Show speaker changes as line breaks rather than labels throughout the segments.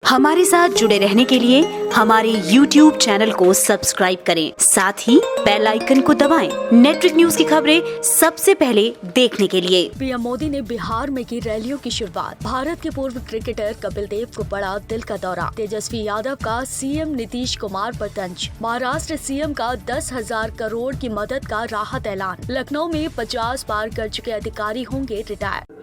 हमारे साथ जुड़े रहने के लिए हमारे YouTube चैनल को सब्सक्राइब करें, साथ ही बेल आइकन को दबाएं। नेटवर्क न्यूज की खबरें सबसे पहले देखने के लिए।
पीएम मोदी ने बिहार में की रैलियों की शुरुआत। भारत के पूर्व क्रिकेटर कपिल देव को पड़ा दिल का दौरा। तेजस्वी यादव का सीएम नीतीश कुमार पर तंज। महाराष्ट्र सीएम का 10,000 करोड़ की मदद का राहत ऐलान। लखनऊ में 50 पार कर चुके अधिकारी होंगे रिटायर।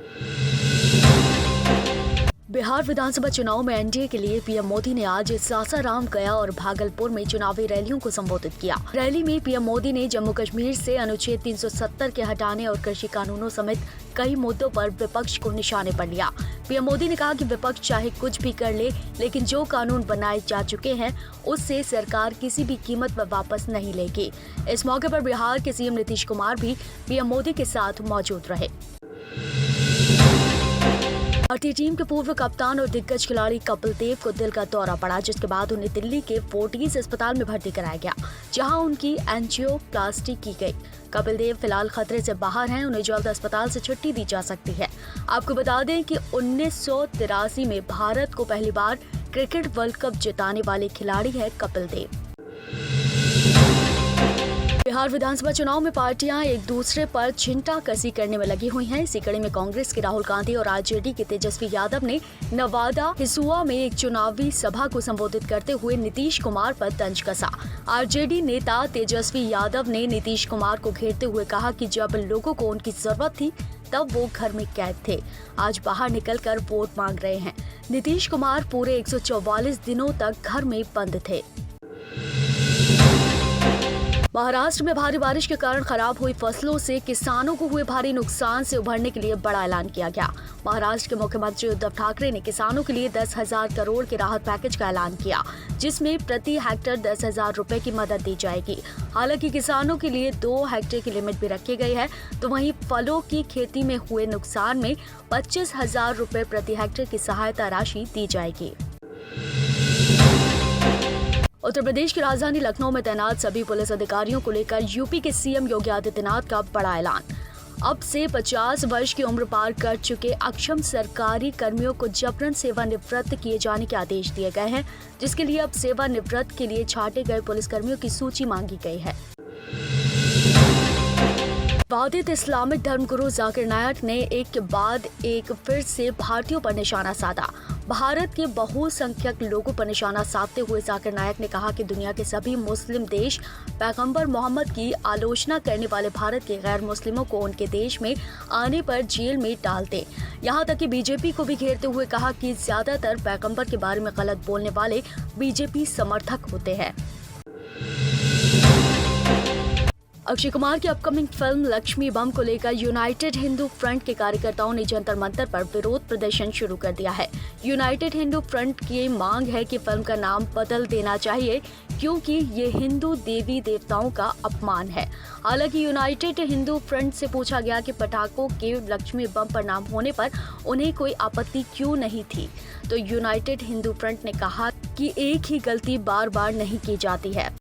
बिहार विधानसभा चुनाव में एनडीए के लिए पीएम मोदी ने आज सासाराम, गया और भागलपुर में चुनावी रैलियों को संबोधित किया। रैली में पीएम मोदी ने जम्मू कश्मीर से अनुच्छेद 370 के हटाने और कृषि कानूनों समेत कई मुद्दों पर विपक्ष को निशाने पर लिया। पीएम मोदी ने कहा कि विपक्ष चाहे कुछ भी कर ले, लेकिन जो कानून बनाए जा चुके हैं उससे सरकार किसी भी कीमत पर वापस नहीं लेगी। इस मौके पर बिहार के सीएम नीतीश कुमार भी पीएम मोदी के साथ मौजूद रहे। भारतीय टीम के पूर्व कप्तान और दिग्गज खिलाड़ी कपिल देव को दिल का दौरा पड़ा, जिसके बाद उन्हें दिल्ली के फोर्टिस अस्पताल में भर्ती कराया गया, जहां उनकी एंजियोप्लास्टी की गई। कपिल देव फिलहाल खतरे से बाहर हैं, उन्हें जल्द अस्पताल से छुट्टी दी जा सकती है। आपको बता दें कि 1983 में भारत को पहली बार क्रिकेट वर्ल्ड कप जिताने वाले खिलाड़ी है कपिल देव। बिहार विधानसभा चुनाव में पार्टियां एक दूसरे पर छींटाकसी करने में लगी हुई हैं। इसी कड़ी में कांग्रेस के राहुल गांधी और आरजेडी के तेजस्वी यादव ने नवादा हिसुआ में एक चुनावी सभा को संबोधित करते हुए नीतीश कुमार पर तंज कसा। आरजेडी नेता तेजस्वी यादव ने नीतीश कुमार को घेरते हुए कहा कि जब लोगों को उनकी जरूरत थी तब वो घर में कैद थे, आज बाहर निकलकर वोट मांग रहे हैं। नीतीश कुमार पूरे 144 दिनों तक घर में बंद थे। महाराष्ट्र में भारी बारिश के कारण खराब हुई फसलों से किसानों को हुए भारी नुकसान से उभरने के लिए बड़ा ऐलान किया गया। महाराष्ट्र के मुख्यमंत्री उद्धव ठाकरे ने किसानों के लिए 10,000 करोड़ के राहत पैकेज का ऐलान किया, जिसमें प्रति हेक्टेयर 10,000 रुपए की मदद दी जाएगी। हालांकि किसानों के लिए 2 हेक्टेयर की लिमिट भी रखी गई है, तो वहीं फलों की खेती में हुए नुकसान में 25,000 रुपए प्रति हेक्टेयर की सहायता राशि दी जाएगी। उत्तर प्रदेश की राजधानी लखनऊ में तैनात सभी पुलिस अधिकारियों को लेकर यूपी के सीएम योगी आदित्यनाथ का बड़ा ऐलान। अब से 50 वर्ष की उम्र पार कर चुके अक्षम सरकारी कर्मियों को जबरन सेवानिवृत्त किए जाने के आदेश दिए गए हैं, जिसके लिए अब सेवानिवृत्त के लिए छांटे गए पुलिसकर्मियों की सूची मांगी गई है। वादित इस्लामिक धर्मगुरु जाकिर नायक ने एक के बाद एक फिर से भारतीयों पर निशाना साधा। भारत के बहुसंख्यक लोगों पर निशाना साधते हुए जाकिर नायक ने कहा कि दुनिया के सभी मुस्लिम देश पैगंबर मोहम्मद की आलोचना करने वाले भारत के गैर मुस्लिमों को उनके देश में आने पर जेल में डाल दें। यहाँ तक कि बीजेपी को भी घेरते हुए कहा कि ज्यादातर पैगंबर के बारे में गलत बोलने वाले बीजेपी समर्थक होते हैं। अक्षय कुमार की अपकमिंग फिल्म लक्ष्मी बम को लेकर यूनाइटेड हिंदू फ्रंट के कार्यकर्ताओं ने जंतर मंतर पर विरोध प्रदर्शन शुरू कर दिया है। यूनाइटेड हिंदू फ्रंट की मांग है कि फिल्म का नाम बदल देना चाहिए, क्योंकि ये हिंदू देवी देवताओं का अपमान है। हालांकि यूनाइटेड हिंदू फ्रंट से पूछा गया कि पटाखों के लक्ष्मी बम पर नाम होने पर उन्हें कोई आपत्ति क्यों नहीं थी, तो यूनाइटेड हिंदू फ्रंट ने कहा कि एक ही गलती बार बार नहीं की जाती है।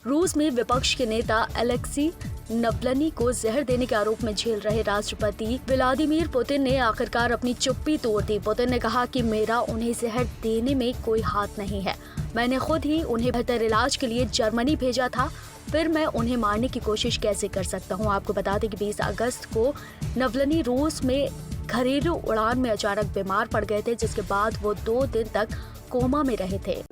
रूस में विपक्ष के नेता अलेक्सी नवलनी को जहर देने के आरोप में झेल रहे राष्ट्रपति व्लादिमीर पुतिन ने आखिरकार अपनी चुप्पी तोड़ दी। पुतिन ने कहा कि मेरा उन्हें जहर देने में कोई हाथ नहीं है, मैंने खुद ही उन्हें बेहतर इलाज के लिए जर्मनी भेजा था, फिर मैं उन्हें मारने की कोशिश कैसे कर सकता हूं। आपको बता दें कि 20 अगस्त को नवलनी रूस में घरेलू उड़ान में अचानक बीमार पड़ गए थे, जिसके बाद वो 2 दिन तक कोमा में रहे थे।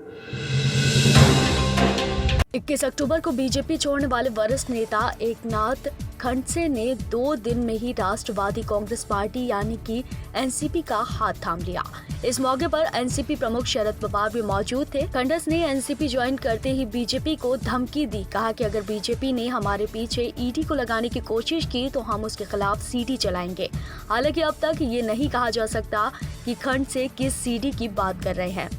21 अक्टूबर को बीजेपी छोड़ने वाले वरिष्ठ नेता एकनाथ खड़से ने 2 दिन में ही राष्ट्रवादी कांग्रेस पार्टी यानी कि एनसीपी का हाथ थाम लिया। इस मौके पर एनसीपी प्रमुख शरद पवार भी मौजूद थे। खड़से ने एनसीपी ज्वाइन करते ही बीजेपी को धमकी दी, कहा कि अगर बीजेपी ने हमारे पीछे ईडी को लगाने की कोशिश की तो हम उसके खिलाफ सीडी चलाएंगे। हालांकि अब तक ये नहीं कहा जा सकता कि खड़से किस सीडी की बात कर रहे हैं।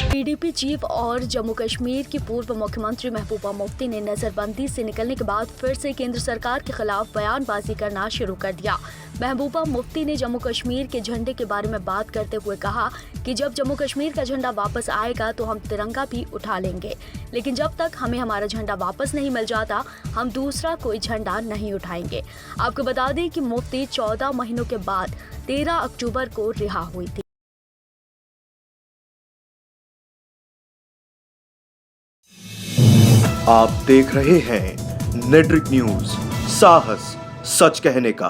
पीडीपी चीफ और जम्मू कश्मीर की पूर्व मुख्यमंत्री महबूबा मुफ्ती ने नजरबंदी से निकलने के बाद फिर से केंद्र सरकार के खिलाफ बयानबाजी करना शुरू कर दिया। महबूबा मुफ्ती ने जम्मू कश्मीर के झंडे के बारे में बात करते हुए कहा कि जब जम्मू कश्मीर का झंडा वापस आएगा तो हम तिरंगा भी उठा लेंगे, लेकिन जब तक हमें हमारा झंडा वापस नहीं मिल जाता हम दूसरा कोई झंडा नहीं उठाएंगे। आपको बता दें कि मुफ्ती 14 महीनों के बाद 13 अक्टूबर को रिहा हुई थी।
आप देख रहे हैं नेट्रिक न्यूज, साहस सच कहने का।